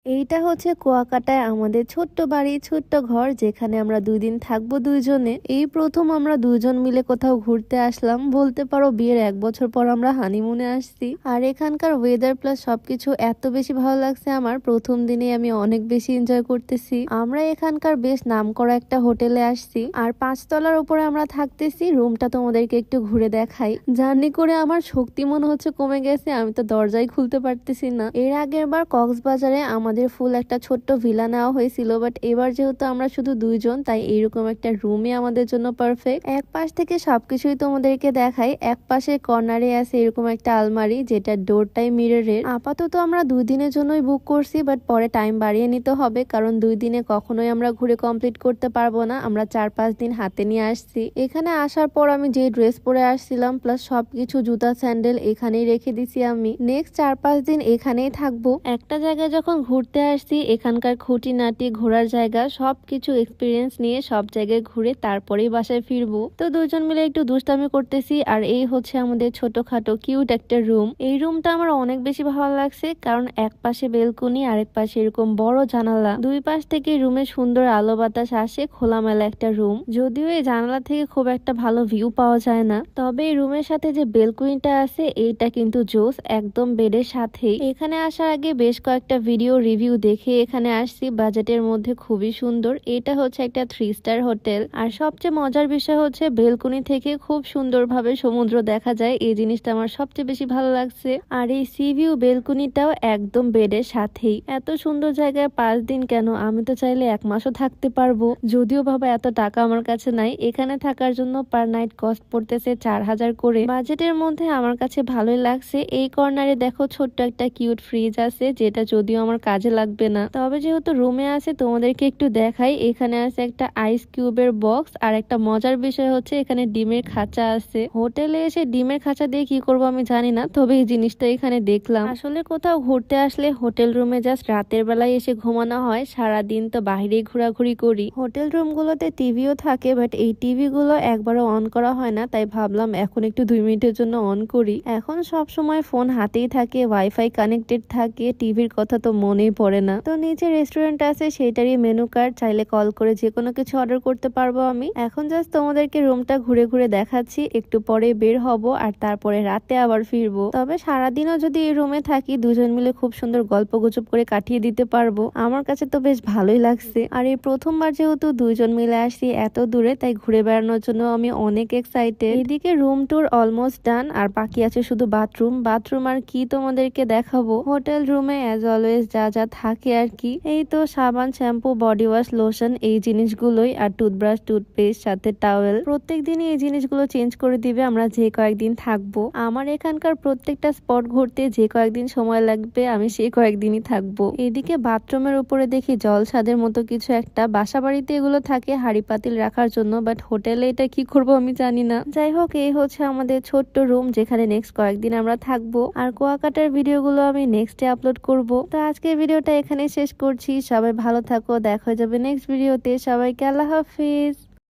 এইটা হচ্ছে কুয়াকাটায় আমাদের ছোট্ট বাড়ি, ছোট্ট ঘর, যেখানে আমরা 2 দিন থাকবো দুইজনে। এই প্রথম আমরা দুইজন মিলে কোথাও ঘুরতে আসলাম, বলতে পারো বিয়ের 1 বছর পর আমরা হানিমুনে আসছি। আর এখানকার ওয়েদার প্লাস সবকিছু এত বেশি ভালো লাগছে আমার, প্রথম দিনে আমি অনেক বেশি এনজয় করতেছি। আমরা এখানকার বেশ নামকরা একটা হোটেলে আসছি, আর 5 তলার উপরে আমরা থাকতেছি। রুমটা তোমাদেরকে একটু ঘুরে দেখাই। জার্নি করে আমার শক্তি মনে হচ্ছে কমে গেছে, আমি তো দরজাই খুলতে পারতেছি না। এর আগের বার কক্সবাজারে আমাদের ফুল একটা ছোট্ট ভিলা নেওয়া হয়েছিল, বাট এবার যেহেতু আমরা শুধু দুইজন, তাই এইরকম একটা রুমই আমাদের জন্য পারফেক্ট। এক পাশ থেকে সবকিছুই তোমাদেরকে দেখাই। এক পাশে কর্নারে আছে এরকম একটা আলমারি, যেটা ডোরটাই মিররের। আপাতত আমরা 2 দিনের জন্যই বুক করছি, বাট পরে টাইম বাড়িয়ে নিতে হবে, কারণ 2 দিনে কখনোই আমরা ঘুরে কমপ্লিট করতে পারবো না। আমরা 4-5 দিন হাতে নিয়ে আসছি। এখানে আসার পর আমি যে ড্রেস পরে আসছিলাম প্লাস সবকিছু জুতা স্যান্ডেল এখানেই রেখে দিছি। আমি নেক্সট 4-5 দিন এখানেই থাকবো। একটা জায়গায় যখন ঘুরতে আসছি, এখানকার খুঁটিনাটি ঘোরার জায়গা সবকিছু এক্সপিরিয়েন্স নিয়ে সব জায়গায় ঘুরে তারপরেই বাসায় ফিরবো। তো দুজন মিলে একটু দুষ্টামি করতেছি। আর এই হচ্ছে আমাদের ছোটখাটো কিউট একটা রুম। এই রুমটা আমার অনেক বেশি ভালো লাগছে, কারণ এক পাশে বেলকনি, আরেক পাশে এরকম বড় জানালা। দুই পাশ থেকে রুমে সুন্দর আলো বাতাস আসে, খোলামেলা একটা রুম। যদিও এই জানালা থেকে খুব একটা ভালো ভিউ পাওয়া যায় না, তবে এই রুমের সাথে যে বেলকনিটা আছে এইটা কিন্তু জোস, একদম বেডের সাথেই। এখানে আসার আগে বেশ কয়েকটা ভিডিও রিভিউ দেখে এখানে আসছি। বাজেটের মধ্যে খুবই সুন্দর। এটা হচ্ছে একটা 3 স্টার হোটেল। আর সবচেয়ে মজার বিষয় হচ্ছে বেলকনি থেকে খুব সুন্দরভাবে সমুদ্র দেখা যায়, এই জিনিসটা আমার সবচেয়ে বেশি ভালো লাগছে। আর এই সি ভিউ বেলকনিটাও একদম বেডের সাথেই। এত সুন্দর জায়গায় 5 দিন কেন, আমি তো চাইলে 1 মাসও থাকতে পারবো। যদিও বাবা এত টাকা আমার কাছে নাই। এখানে থাকার জন্য পার নাইট কস্ট পড়তেছে 4000 করে। বাজেটের মধ্যে আমার কাছে ভালোই লাগছে। এই কর্নারে দেখো ছোট্ট একটা কিউট ফ্রিজ আছে, যেটা যদিও আমার কাজে লাগবে না, তবে যেহেতু রুমে আছে তোমাদেরকে একটু দেখাই। এখানে আছে একটা আইস কিউবের বক্স, আর একটা মজার বিষয় হচ্ছে এখানে ডিমের খাঁচা আছে। হোটেলে এসে ডিমের খাঁচা দিয়ে কি করবো আমি জানি না, তবে এই জিনিসটা এখানে দেখলাম। আসলে কোথাও ঘুরতে আসলে হোটেল রুমে জাস্ট রাতের বেলায় এসে ঘুমানো হয়, সারাদিন তো বাইরেই ঘোরাঘুরি করি। হোটেল রুম গুলোতে টিভিও থাকে, বাট এই টিভি গুলো একবারও অন করা হয় না, তাই ভাবলাম এখন একটু 2 মিনিটের জন্য অন করি। এখন সব সময় ফোন হাতেই থাকে, ওয়াইফাই কানেক্টেড থাকে, টিভির কথা তো মনেই পড়ে না। তো নিচে রেস্টুরেন্ট আছে, সেটারই মেনু কার্ড, চাইলে কল করে যে কোনো কিছু অর্ডার করতে পারবো আমি। এখন জাস্ট তোমাদেরকে রুমটা ঘুরে ঘুরে দেখাচ্ছি, একটু পরে বের হব আর তারপরে রাতে আবার ফিরবো। তবে সারাদিনও যদি এই রুমে থাকি, দুজন মিলে খুব সুন্দর গল্প গুজব করে কাটিয়ে দিতে পারবো। আমার কাছে তো বেশ ভালোই লাগছে। আর এই প্রথমবার যেহেতু দুইজন মিলে আসছি এত দূরে, তাই ঘুরে বেড়ানোর জন্য আমি অনেক এক্সাইটেড। এদিকে রুম ট্যুর অলমোস্ট ডান, আর বাকি আছে শুধু বাথরুম। বাথরুম আর কি তোমাদেরকে দেখাবো, হোটেল রুমে অ্যাজ অলওয়েজ যা যা থাকে আর কি। এই তো সাবান, শ্যাম্পু, বডি ওয়াশ, লোশন, এই জিনিসগুলোই, আর টুথব্রাশ, টুথপেস্ট, সাথে টাওয়েল। প্রত্যেক দিনই এই জিনিসগুলো চেঞ্জ করে দিবে আমরা যে কয়েকদিন থাকবো। আমার এখানকার প্রত্যেকটা স্পট ঘুরতে যে কয়েকদিন সময় লাগবে, আমি সেই কয়েকদিনই থাকবো। এদিকে বাথরুমের উপরে দেখি জল ছাদের মতো কিছু একটা। বাসা বাড়িতে এগুলো থাকে হাড়ি পাতিল রাখার জন্য, বাট হোটেলে এটা কি করবো আমি জানি না। যাই হোক, এই হচ্ছে আমাদের ছোট্ট রুম, যেখানে নেক্সট কয়েকদিন আমরা থাকবো। আর কুয়াকাটার ভিডিওগুলো আমি নেক্সটে আপলোড করব। তো আজকের ভিডিওটা এখানেই শেষ করছি। সবাই ভালো থাকো, দেখা হয়ে যাবে নেক্সট ভিডিওতে। সবাইকে আল্লাহ হাফিজ।